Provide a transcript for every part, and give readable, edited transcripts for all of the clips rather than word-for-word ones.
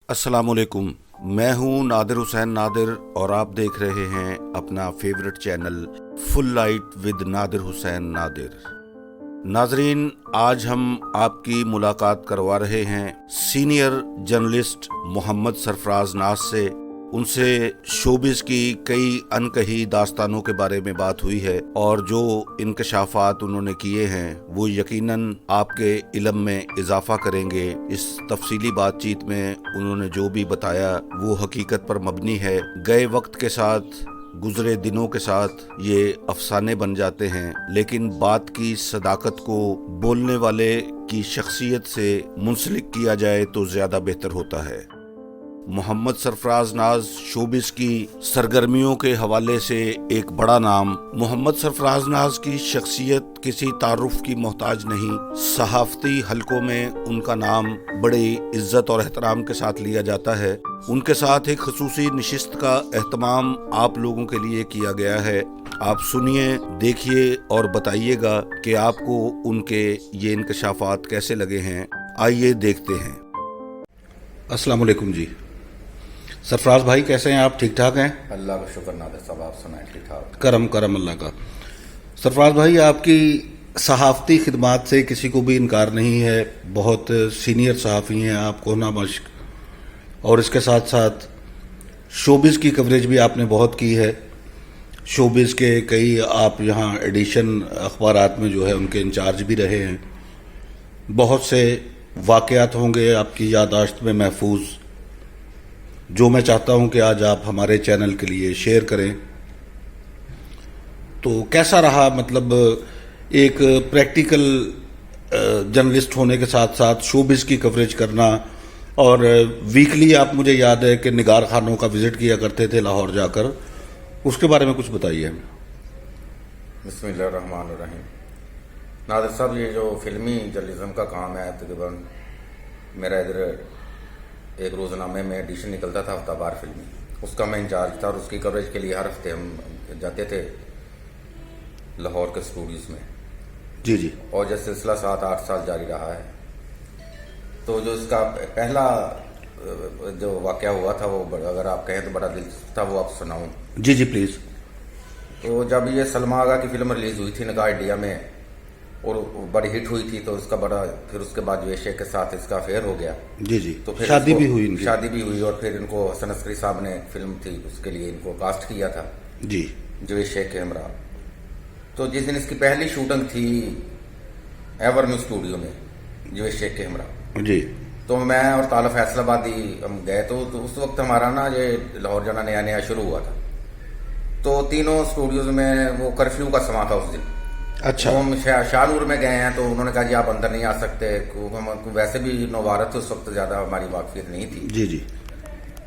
अस्सलामुअलैकुम। मैं हूं नादिर हुसैन नादिर और आप देख रहे हैं अपना favourite channel full light with Nadir Hussain Nadir. नाजरीन, आज हम आपकी मुलाकात करवा रहे हैं सीनियर जर्नलिस्ट मोहम्मद सरफराज नाज से। उनसे शोबिस की कई अनकही दास्तानों के बारे में बात हुई है और जो इंकशाफात उन्होंने किए हैं वो यकीनन आपके इल्म में इजाफा करेंगे। इस तफसीली बातचीत में उन्होंने जो भी बताया वो हकीकत पर मबनी है। गए वक्त के साथ, गुजरे दिनों के साथ ये अफसाने बन जाते हैं, लेकिन बात की सदाकत को बोलने वाले की शख्सियत से मुंसलिक किया जाए तो ज़्यादा बेहतर होता है। मोहम्मद सरफराज नाज शोबिस की सरगर्मियों के हवाले से एक बड़ा नाम। मोहम्मद सरफराज नाज की शख्सियत किसी तारुफ की मोहताज नहीं। सहाफ़ती हलकों में उनका नाम बड़ी इज्जत और एहतराम के साथ लिया जाता है। उनके साथ एक खसूसी नशिस्त का एहतमाम आप लोगों के लिए किया गया है। आप सुनिए, देखिए और बताइएगा कि आपको उनके ये इंकशाफात कैसे लगे हैं। आइए देखते हैं। अस्सलाम वालेकुम जी। सरफराज भाई, कैसे हैं आप? ठीक ठाक हैं? अल्लाह का शुक्र नादिर साहब, आप सुनाएं? ठीक ठाक। करम अल्लाह का। सरफराज भाई, आपकी सहाफ़ती खिदमात से किसी को भी इनकार नहीं है। बहुत सीनियर सहाफ़ी हैं आप, कोहना मश्क, और इसके साथ साथ शोबिस की कवरेज भी आपने बहुत की है। शोबिस के कई आप यहाँ एडिशन अखबारात में जो है उनके इंचार्ज भी रहे हैं। बहुत से वाक़यात होंगे आपकी याददाश्त में महफूज, जो मैं चाहता हूं कि आज आप हमारे चैनल के लिए शेयर करें। तो कैसा रहा, मतलब एक प्रैक्टिकल जर्नलिस्ट होने के साथ साथ शोबिस की कवरेज करना, और वीकली आप, मुझे याद है कि निगार खानों का विजिट किया करते थे लाहौर जाकर, उसके बारे में कुछ बताइए हमें। बिस्मिल्लाहिर्रहमानिर्रहीम। नादिर साहब, ये जो फिल्मी जर्नलिज्म का काम है, तकरीबन मेरा इधर एक रोज़नामे में एडिशन निकलता था हफ्तावार फिल्मी, उसका मैं इंचार्ज था और उसकी कवरेज के लिए हर हफ्ते हम जाते थे लाहौर के स्टूडियोज में। जी। और जैसे सिलसिला 7-8 साल जारी रहा है। तो जो इसका पहला जो वाक़या हुआ था वो अगर आप कहें तो बड़ा दिलचस्प था, वो आप सुनाऊं? जी प्लीज़। तो जब ये सलमा आगा की फिल्म रिलीज हुई थी निगाह इंडिया में और बड़ी हिट हुई थी, तो इसका बड़ा, फिर उसके बाद जो शेख के साथ इसका अफेयर हो गया। जी। तो फिर शादी भी हुई इनकी। शादी भी हुई और फिर इनको हसन अस्करी साहब ने फिल्म थी उसके लिए इनको कास्ट किया था जी, जो शेख के हमरा। तो जिस दिन इसकी पहली शूटिंग थी एवरन्यू स्टूडियो में जो शेख के हमरा जी, तो मैं और ताला फैसलाबादी हम गए। तो उस वक्त हमारा ना ये लाहौर जाना नया शुरू हुआ था। तो तीनों स्टूडियोज में वो कर्फ्यू का समा था उस दिन। अच्छा। तो हम शाहनूर में गए हैं, तो उन्होंने कहा जी आप अंदर नहीं आ सकते। हम वैसे भी नौवारत उस वक्त ज्यादा हमारी वाकफियत नहीं थी। जी।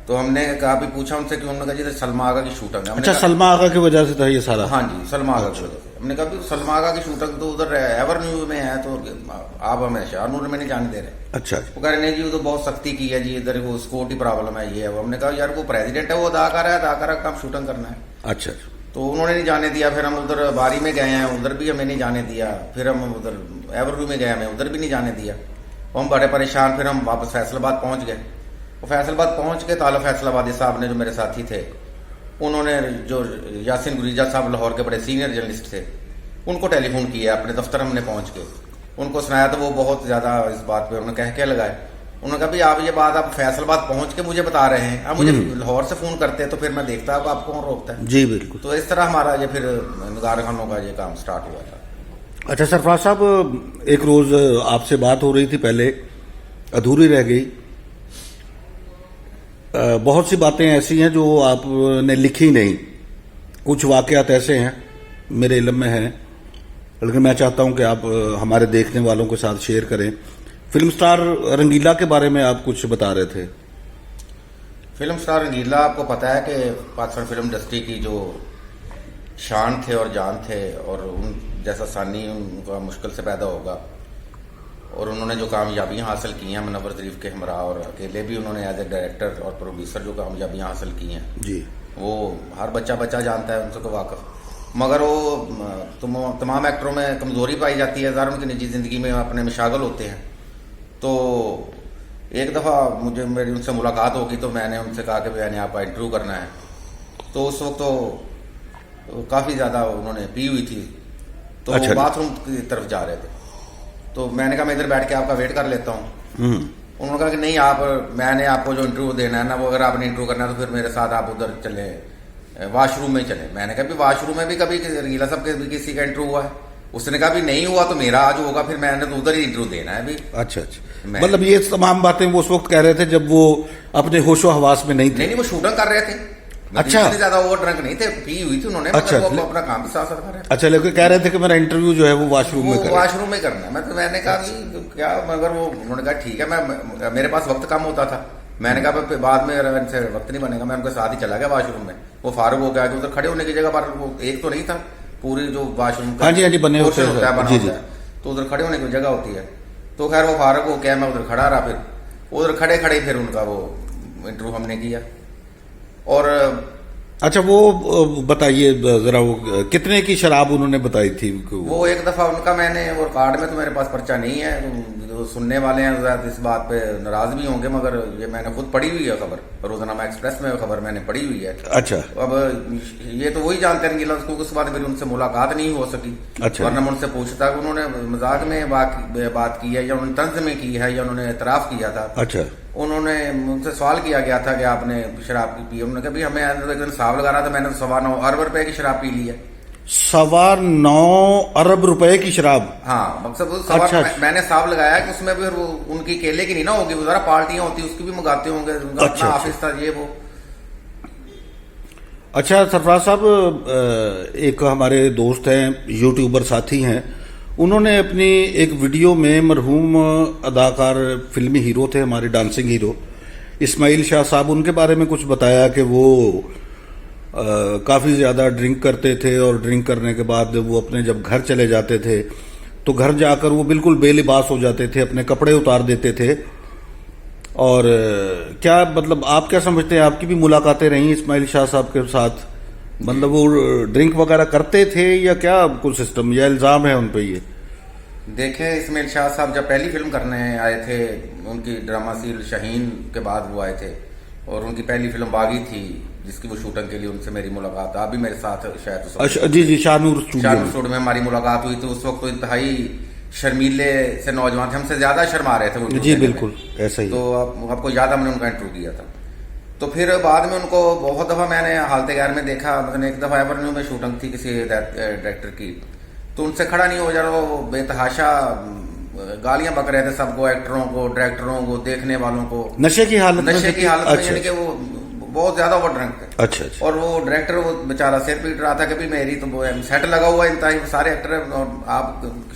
तो हमने कहा भी पूछा उनसे कि उन्होंने कहा जी सलमा आगा की शूटिंग है। अच्छा, सलमा आगा की वजह से था ये सारा? हाँ जी, सलमा आगा की वजह से। हमने कहा भी सलमा आगा की शूटिंग तो उधर एवरन्यू में है, तो आप हमें शाहनूर में नहीं जाने दे रहे। अच्छा। वो कह रहे नहीं जी, वो तो बहुत सख्ती की है जी, इधर वो सिक्योरिटी प्रॉब्लम है, ये है। हमने कहा यार वो प्रेसिडेंट है, वो अदाकार है, अदाकार का काम शूटिंग करना है। अच्छा। तो उन्होंने नहीं जाने दिया। फिर हम उधर बारी में गए हैं, उधर भी हमें नहीं जाने दिया। फिर हम उधर एवरव्यू में गए, हमें उधर भी नहीं जाने दिया। हम बड़े परेशान। फिर हम वापस फैसलाबाद पहुंच गए। वो फैसलाबाद पहुंच के ताला फैसलाबादी साहब ने, जो मेरे साथी थे, उन्होंने, जो यासिन गुरीजा साहब लाहौर के बड़े सीनियर जर्नलिस्ट थे, उनको टेलीफोन किया अपने दफ्तर। हमने पहुंच के उनको सुनाया तो वो बहुत ज्यादा इस बात पे उन्होंने कह लगाए। उन्होंने कहा भी आप ये बात आप फैसलाबाद पहुंच के मुझे बता रहे हैं, अब मुझे लाहौर से फोन करते तो फिर मैं देखता अब आपको कौन रोकता है। जी बिल्कुल। तो इस तरह हमारा ये फिर निगार खानों का ये काम स्टार्ट हुआ था। अच्छा सरफराज साहब, एक रोज आपसे बात हो रही थी, पहले अधूरी रह गई। बहुत सी बातें ऐसी हैं जो आपने लिखी नहीं, कुछ वाकयात ऐसे हैं मेरे इल्म में हैं, लेकिन मैं चाहता हूं कि आप हमारे देखने वालों के साथ शेयर करें। फिल्म स्टार रंगीला के बारे में आप कुछ बता रहे थे। फिल्म स्टार रंगीला, आपको पता है कि पाकिस्तान फिल्म इंडस्ट्री की जो शान थे और जान थे, और उन जैसा सानी उनका मुश्किल से पैदा होगा। और उन्होंने जो कामयाबियां हासिल की हैं मुनव्वर ज़रीफ के हमरा, और अकेले भी उन्होंने एज ए डायरेक्टर और प्रोड्यूसर जो कामयाबियां हासिल की हैं जी, वो हर बच्चा जानता है, उनसे तो वाकफ। मगर वो तमाम एक्टरों में कमजोरी पाई जाती है, ज़ाहिर उनकी निजी जिंदगी में अपने में शागल होते हैं। तो एक दफ़ा मुझे मेरी उनसे मुलाकात होगी तो मैंने उनसे कहा कि मैंने आपका इंटरव्यू करना है। तो उस वक्त तो काफ़ी ज़्यादा उन्होंने पी हुई थी, तो अच्छा। बाथरूम की तरफ जा रहे थे। तो मैंने कहा मैं इधर बैठ के आपका वेट कर लेता हूँ। उन्होंने कहा कि नहीं, मैंने आपको जो इंटरव्यू देना है ना, वो अगर आपने इंटरव्यू करना है तो फिर मेरे साथ आप उधर चले, वॉशरूम में चले। मैंने कहा भी वॉशरूम में भी कभी रीला साहब के किसी का इंटरव्यू हुआ है? उसने कहा भी नहीं हुआ तो मेरा आज होगा, फिर मैंने तो उधर ही इंटरव्यू देना है भी। अच्छा अच्छा, मतलब ये तमाम बातें वो उस वक्त कह रहे थे जब वो अपने होशो हवास में नहीं थे? नहीं, वो शूटिंग कर रहे थे। अच्छा, इतनी ज्यादा ओवर ड्रंक नहीं थे, पी हुई थी उन्होंने। अच्छा, वो अपना काम भी साथ साथ कर रहे थे। अच्छा, लेकिन कह रहे थे कि मेरा इंटरव्यू जो है वो वॉशरूम में करना है। वॉशरूम में करना है। मैंने कहा कि क्या, मगर वो उन्होंने कहा ठीक है, मेरे पास वक्त कम होता था। मैंने कहा बाद में इनसे वक्त नहीं बनेगा, मैं उनके साथ ही चला गया वॉशरूम में। वो फारूक हो गया कि उधर खड़े होने की जगह पर वो एक तो नहीं था, पूरी जो वॉशरूम हाँ जी बने होते हैं, जी जी, तो उधर खड़े होने की जगह होती है। तो खैर वो फारूक हो गया, मैं उधर खड़ा रहा। फिर उधर खड़े खड़े फिर उनका वो इंटरव्यू हमने किया। और अच्छा, वो बताइए जरा, वो कितने की शराब उन्होंने बताई थी? वो एक दफा उनका मैंने, और कार्ड में तो मेरे पास पर्चा नहीं है, जो सुनने वाले हैं इस बात पे नाराज भी होंगे, मगर ये मैंने खुद पढ़ी हुई है खबर, रोजानामा एक्सप्रेस में खबर मैंने पढ़ी हुई है। अच्छा, अब ये तो वही जानते हैं क्योंकि उसके बाद मेरी उनसे मुलाकात नहीं हो सकी। अच्छा, वरना मैं उनसे पूछता कि उन्होंने मजाक में बात की है या उन्होंने तंज में की है या उन्होंने एतराफ किया था। अच्छा, उन्होंने मुझसे सवाल किया गया था कि आपने शराब पी? उन्होंने कहा भी हमें एक दिन हिसाब लगा रहा था, मैंने तो 9.25 अरब रुपए की शराब पी ली है। 9.25 अरब रुपए की शराब? हाँ, मकसद अच्छा, मैंने हिसाब लगाया कि उसमें भी वो उनकी केले की नहीं ना होगी, वो जरा पार्टियां होती उसकी भी मंगाते होंगे, अपना ऑफिस था ये वो। अच्छा सरफराज साहब, एक हमारे दोस्त हैं, यूट्यूबर साथी हैं, उन्होंने अपनी एक वीडियो में मरहूम अदाकार, फिल्मी हीरो थे हमारे, डांसिंग हीरो इस्माइल शाह साहब, उनके बारे में कुछ बताया कि वो काफ़ी ज़्यादा ड्रिंक करते थे और ड्रिंक करने के बाद वो अपने जब घर चले जाते थे तो घर जाकर वो बिल्कुल बेलिबास हो जाते थे, अपने कपड़े उतार देते थे। और क्या मतलब आप क्या समझते हैं, आपकी भी मुलाकातें रही इस्माइल शाह साहब के साथ? मतलब वो ड्रिंक वगैरह करते थे या क्या कुछ सिस्टम, या इल्जाम है उन पे ये? देखें, इस्माइल शाह साहब जब पहली फिल्म करने आए थे, उनकी ड्रामा सील शाहीन के बाद वो आए थे, और उनकी पहली फिल्म बागी थी जिसकी वो शूटिंग के लिए उनसे मेरी मुलाकात, आप भी मेरे साथ शायद जी जी, शाहनूर स्टूडियो में हमारी मुलाकात हुई थी। उस वक्त तो इंतहाई शर्मीले से नौजवान थे, हमसे ज्यादा शर्मा रहे थे जी, बिल्कुल ऐसा ही। तो आपको याद है, हमने उनका इंटरव्यू किया था। तो फिर बाद में उनको बहुत दफा मैंने हालते गैर में देखा। मैंने एक दफा एवरन्यू में शूटिंग थी किसी डायरेक्टर की, तो उनसे खड़ा नहीं हो जा रहा, वो बेतहाशा गालियां बक रहे थे सबको, एक्टरों को, डायरेक्टरों को, देखने वालों को, नशे की हालत में, यानी कि वो बहुत ज्यादा ओवर ड्रंक थे। अच्छा, अच्छा। और वो डायरेक्टर वो बेचारा सिर पीट रहा था कि भी मेरी तो सेट लगा हुआ है, सारे एक्टर और आप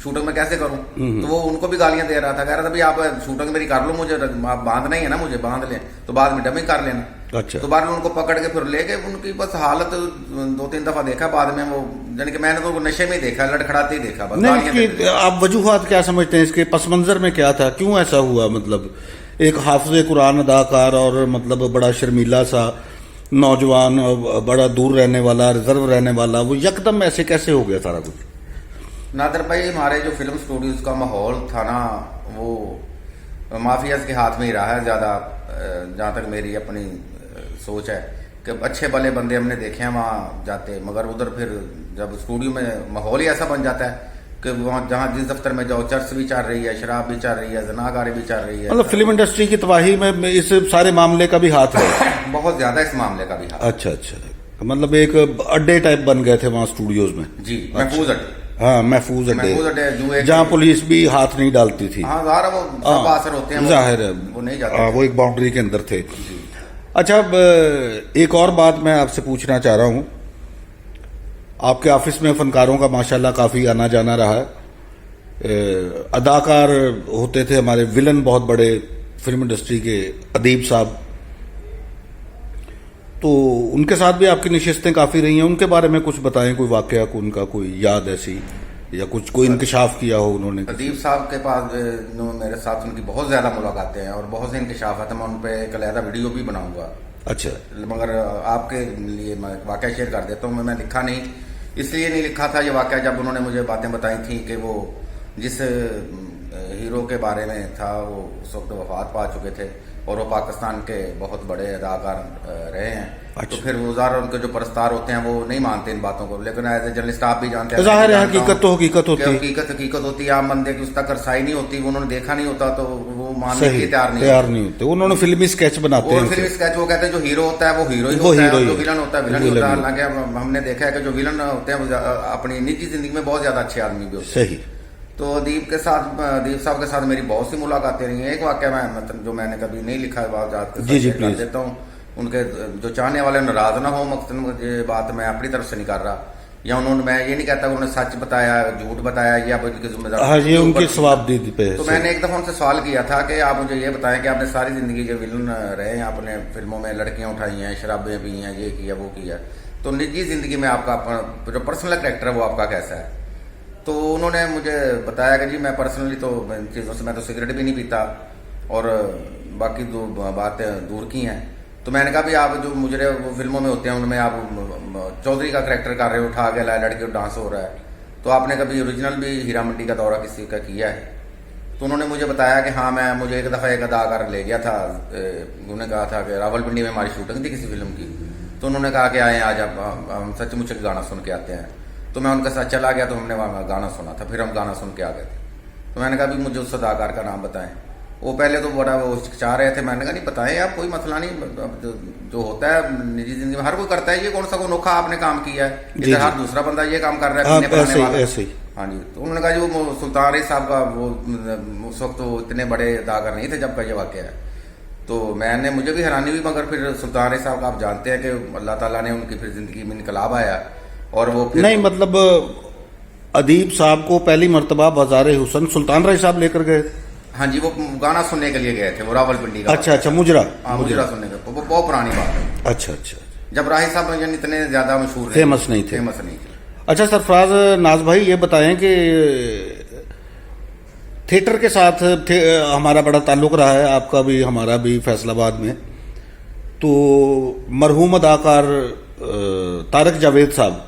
शूटिंग में कैसे करूं? तो वो उनको भी गालियां दे रहा था, कह रहा था भी आप शूटिंग मेरी कर लो, मुझे आप बांधना ही है ना, मुझे बांध लें तो बाद में डबिंग कर लेना। अच्छा। तो बाद में उनको पकड़ के फिर ले गए, उनकी बस हालत 2-3 दफा देखा, बाद में वो यानी कि मैंने तो नशे में देखा, लड़खड़ाते ही देखा। नहीं, आप वजूहात क्या समझते हैं इसके, पस मंजर में क्या था, क्यों ऐसा हुआ? मतलब एक हाफिज कुरान अदाकार और मतलब बड़ा शर्मीला सा नौजवान, बड़ा दूर रहने वाला, रिजर्व रहने वाला, वो यकदम ऐसे कैसे हो गया सारा कुछ? नादर भाई, हमारे जो फिल्म स्टूडियोज का माहौल था ना, वो माफियाज के हाथ में ही रहा है ज्यादा, जहाँ तक मेरी अपनी सोच है कि अच्छे भले बंदे हमने देखे हैं वहाँ जाते, मगर उधर फिर जब स्टूडियो में माहौल ही ऐसा बन जाता है कि वहाँ जहाँ जिस दफ्तर में जाओ चर्च भी चल रही है, शराब भी चल रही है, जनाकारी भी चल रही है। मतलब फिल्म इंडस्ट्री की तबाही में इस सारे मामले का भी हाथ है? बहुत ज्यादा इस मामले का भी हाथ। अच्छा अच्छा, मतलब एक अड्डे टाइप बन गए थे वहाँ स्टूडियोज में? जी, महफूज अड्डे। हाँ, महफूज अड्डे, जहाँ पुलिस भी हाथ नहीं डालती थी। हाँ, वो सब असर होते हैं, जाहिर है वो नहीं जाते, वो एक बाउंड्री के अंदर थे। अच्छा, एक और बात मैं आपसे पूछना चाह रहा हूँ, आपके ऑफिस में फनकारों का माशाल्लाह काफी आना जाना रहा है, अदाकार होते थे हमारे, विलन बहुत बड़े फिल्म इंडस्ट्री के, अदीब साहब, तो उनके साथ भी आपकी नशिस्तें काफी रही हैं, उनके बारे में कुछ बताएं, कोई वाकया, उनका कोई याद ऐसी, या कुछ कोई इंकशाफ किया हो उन्होंने? अदीब साहब के पास मेरे साथ उनकी बहुत ज्यादा मुलाकातें हैं और बहुत से इंकशाफ है, तो मैं उन पर एक अलहदा वीडियो भी बनाऊंगा। अच्छा, मगर आपके लिए मैं वाकया शेयर कर देता हूँ। मैं लिखा नहीं, इसलिए नहीं लिखा था ये वाकया, जब उन्होंने मुझे बातें बताई थी कि वो जिस हीरो के बारे में था, वो उस वक्त वफात पा चुके थे और वो पाकिस्तान के बहुत बड़े अदाकार रहे हैं। अच्छा। तो फिर वो ज़ाहिर उनके जो परस्तार होते हैं वो नहीं मानते इन बातों को, लेकिन एज ए जर्नलिस्ट आप भी जानते हैं, ज़ाहिर है हकीकत तो हकीकत होती है, हकीकत होती है। आम बंदे की उस तक रसाई नहीं होती, उन्होंने देखा नहीं होता तो वो मानने के लिए तैयार नहीं होते। उन्होंने फिल्मी स्केच बनाते हैं, फिल्मी स्केच। वो कहते हैं जो हीरो होता है वो हीरो ही होता है, जो विलन होता है विलन ही होता है। हालांकि हमने देखा है कि जो विलन होते हैं वो अपनी निजी जिंदगी में बहुत ज्यादा अच्छे आदमी भी होते हैं। सही। तो दीप साहब के साथ मेरी बहुत सी मुलाकातें रही हैं। एक वाक्य मैं मतलब जो मैंने कभी नहीं लिखा है बात जी प्लीज देता हूँ, उनके जो चाहने वाले नाराज ना हो, मकसद ये बात मैं अपनी तरफ से नहीं कर रहा, या उन्होंने, मैं ये नहीं कहता उन्होंने सच बताया झूठ बताया या उनकी जिम्मेदारी। हाँ, ये उनकी जवाबदेही पे है। तो मैंने एक दफा उनसे सवाल किया था कि आप मुझे ये बताएं कि आपने सारी जिंदगी जो विलन रहे हैं, आपने फिल्मों में लड़कियां उठाई हैं, शराबें पी हैं, ये किया वो किया, तो निजी जिंदगी में आपका जो पर्सनल कैरेक्टर है वो आपका कैसा है? तो उन्होंने मुझे बताया कि जी मैं पर्सनली तो इन चीज़ों से, मैं तो सिगरेट भी नहीं पीता और बाकी दो बातें दूर की हैं। तो मैंने कहा भी आप जो मुजरे वो फिल्मों में होते हैं उनमें आप चौधरी का करैक्टर कर रहे हो, उठा के लाए लड़के डांस हो रहा है, तो आपने कभी ओरिजिनल भी हीरा मंडी का दौरा किसी का किया है? तो उन्होंने मुझे बताया कि हाँ, मुझे एक दफ़ा एक अदाकार ले गया था, उन्होंने कहा था कि रावलपिंडी में हमारी शूटिंग थी किसी फिल्म की, तो उन्होंने कहा कि आए आज आप हम सचमुच गाना सुन के आते हैं। तो मैं उनके साथ चला गया, तो हमने वहाँ गाना सुना था, फिर हम गाना सुन के आ गए थे। तो मैंने कहा भी मुझे उस अदाकार का नाम बताएं। वो पहले तो बड़ा वो चाह रहे थे, मैंने कहा नहीं बताएं आप, कोई मसला नहीं, जो होता है निजी जिंदगी में हर कोई करता है, ये कौन सा कोई अनोखा आपने काम किया है, इधर हर दूसरा बंदा ये काम कर रहा है। हाँ जी। तो उन्होंने कहा जी वो सुल्तान रईस साहब का वो उस वक्त तो इतने बड़े अदाकार नहीं थे जब का ये वाक़या है। तो मुझे भी हैरानी हुई, मगर फिर सुल्तान रईस साहब का आप जानते हैं कि अल्लाह ताला ने उनकी फिर जिंदगी में इनकलाब आया और वो फिर नहीं, मतलब अदीब साहब को पहली मर्तबा बाजार हुसन सुल्तान रईस साहब लेकर गए। हाँ जी, वो गाना सुनने के लिए गए थे, वो रावलपिंडी का। अच्छा, मुजरा। हाँ, मुजरा सुनने का, वो बहुत पुरानी बात है। अच्छा, जब राही साहब इतने ज्यादा मशहूर फेमस नहीं थे। अच्छा सरफराज नाज भाई, ये बताएं कि थिएटर के साथ हमारा बड़ा ताल्लुक रहा है, आपका भी हमारा भी फैसलाबाद में। तो मरहूम अदाकार तारक जावेद साहब,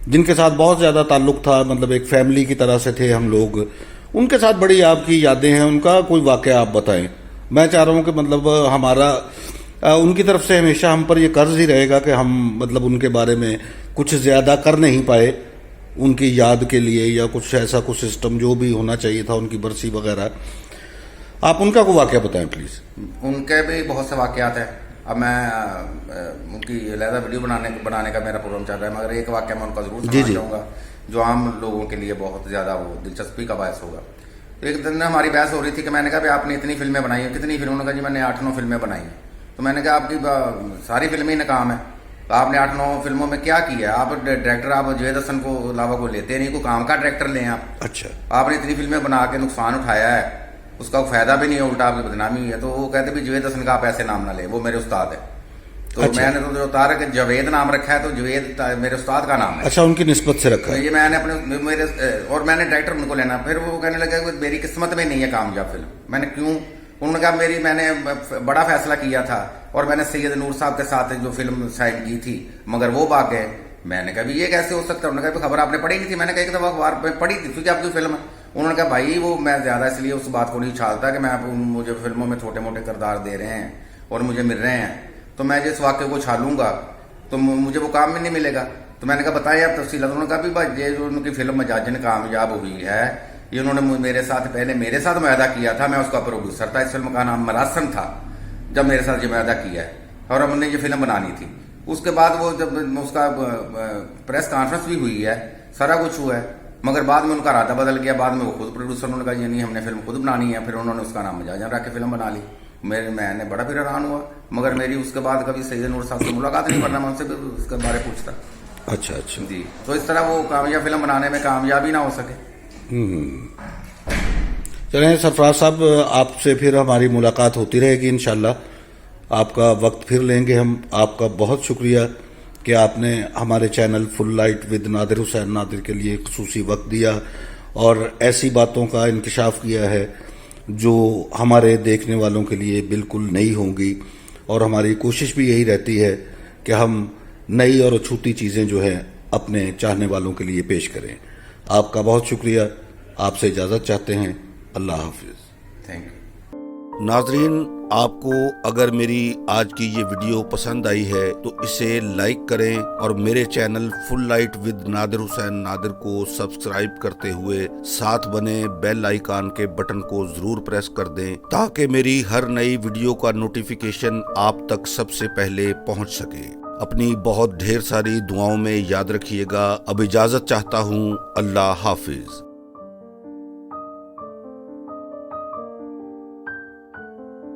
जिनके साथ बहुत ज़्यादा ताल्लुक था, मतलब एक फैमिली की तरह से थे हम लोग, उनके साथ बड़ी आपकी यादें हैं, उनका कोई वाक़या आप बताएं। मैं चाह रहा हूं कि मतलब हमारा उनकी तरफ से हमेशा हम पर ये कर्ज ही रहेगा कि हम मतलब उनके बारे में कुछ ज़्यादा कर नहीं पाए उनकी याद के लिए, या कुछ ऐसा कुछ सिस्टम जो भी होना चाहिए था, उनकी बरसी वगैरह। आप उनका कोई वाक़या बताएं प्लीज़। उनके भी बहुत से वाक़यात हैं। अब मैं उनकी अलहदा वीडियो बनाने का मेरा प्रोग्राम चल रहा है, मगर एक वाक़या मैं उनका जरूर सुनाना चाहूँगा जो आम लोगों के लिए बहुत ज़्यादा वो दिलचस्पी का बायस होगा। तो एक दिन हमारी बहस हो रही थी कि मैंने कहा भी आपने इतनी फिल्में बनाई हैं, कितनी फिल्मों? उन्होंने कहा जी मैंने 8-9 फिल्में बनाई हैं। तो मैंने कहा आपकी सारी फिल्में ही नाकाम है, तो आपने 8-9 फिल्मों में क्या किया है? आप डायरेक्टर, आप जवेद हसन को अलावा को लेते नहीं, कोई काम का डायरेक्टर लें आप। अच्छा, आपने इतनी फिल्में बना के नुकसान उठाया है, उसका फायदा भी नहीं है, उल्टा आपकी बदनामी है। तो वो कहते भी जवेद हसन का आप ऐसे नाम ना ले, वो मेरे उस्ताद है। तो अच्छा। मैंने तो जो तारक जवेद नाम रखा है, तो जवेद मेरे उस्ताद का नाम है। अच्छा, उनकी निस्बत से रखा है। ये मैंने अपने मेरे और मैंने डायरेक्टर उनको लेना। फिर वो कहने लगा मेरी किस्मत में नहीं है कामयाब फिल्म। मैंने क्यों? उन्होंने कहा मैंने बड़ा फैसला किया था और मैंने सैयद नूर साहब के साथ जो फिल्म साइन की थी, मगर वो भाग गए। मैंने कहा ये कैसे हो सकता है? उन्होंने कहा खबर आपने पढ़ी नहीं थी? मैंने कहा एक दफा अखबार में पढ़ी थी क्योंकि आपकी फिल्म है। उन्होंने कहा भाई वो मैं ज्यादा इसलिए उस बात को नहीं उछालता कि मैं मुझे फिल्मों में छोटे मोटे किरदार दे रहे हैं और मुझे मिल रहे हैं, तो मैं जिस वाक्य को छालूंगा तो मुझे वो काम में नहीं मिलेगा। तो मैंने कहा बताइए आप तफसील। उन्होंने कहा भी भाई ये जो उनकी फिल्म मजाजन कामयाब हुई है, ये उन्होंने पहले मेरे साथ मुआहदा किया था, मैं उसका प्रोड्यूसर था। इस फिल्म का नाम मरासन था जब मेरे साथ ये मुआहदा किया है और हमने ये फिल्म बनानी थी। उसके बाद वो जब उसका प्रेस कॉन्फ्रेंस भी हुई है, सारा कुछ हुआ है, मगर बाद में उनका इरादा बदल गया। बाद में वो खुद प्रोड्यूसर, उन्होंने कहा ये नहीं हमने फिल्म खुद बनानी है। फिर उन्होंने उसका नाम मजाजन रख के फिल्म बना ली। मैंने बड़ा फिर हैरान हुआ, मगर मेरी उसके बाद कभी सैयद नूर साहब से मुलाकात नहीं, करना मैं उनसे भी उसके बारे में पूछता। अच्छा जी। तो इस तरह वो कामयाब फिल्म बनाने में कामयाबी ना हो सके। चलें सरफराज साहब, आपसे फिर हमारी मुलाकात होती रहेगी इंशाल्लाह। आपका वक्त फिर लेंगे हम। आपका बहुत शुक्रिया कि आपने हमारे channel full light with Nadir Hussain Nadir के लिए खुसूसी वक्त दिया और ऐसी बातों का इंकशाफ किया है जो हमारे देखने वालों के लिए बिल्कुल नई होंगी। और हमारी कोशिश भी यही रहती है कि हम नई और अछूती चीज़ें जो हैं अपने चाहने वालों के लिए पेश करें। आपका बहुत शुक्रिया। आपसे इजाज़त चाहते हैं। अल्लाह हाफिज। Thank you. नाजरीन, आपको अगर मेरी आज की ये वीडियो पसंद आई है तो इसे लाइक करें और मेरे channel full light with Nadir Hussain Nadir को सब्सक्राइब करते हुए साथ बने बेल आइकन के बटन को जरूर प्रेस कर दें ताकि मेरी हर नई वीडियो का नोटिफिकेशन आप तक सबसे पहले पहुंच सके। अपनी बहुत ढेर सारी दुआओं में याद रखिएगा। अब इजाजत चाहता हूँ। अल्लाह हाफिज।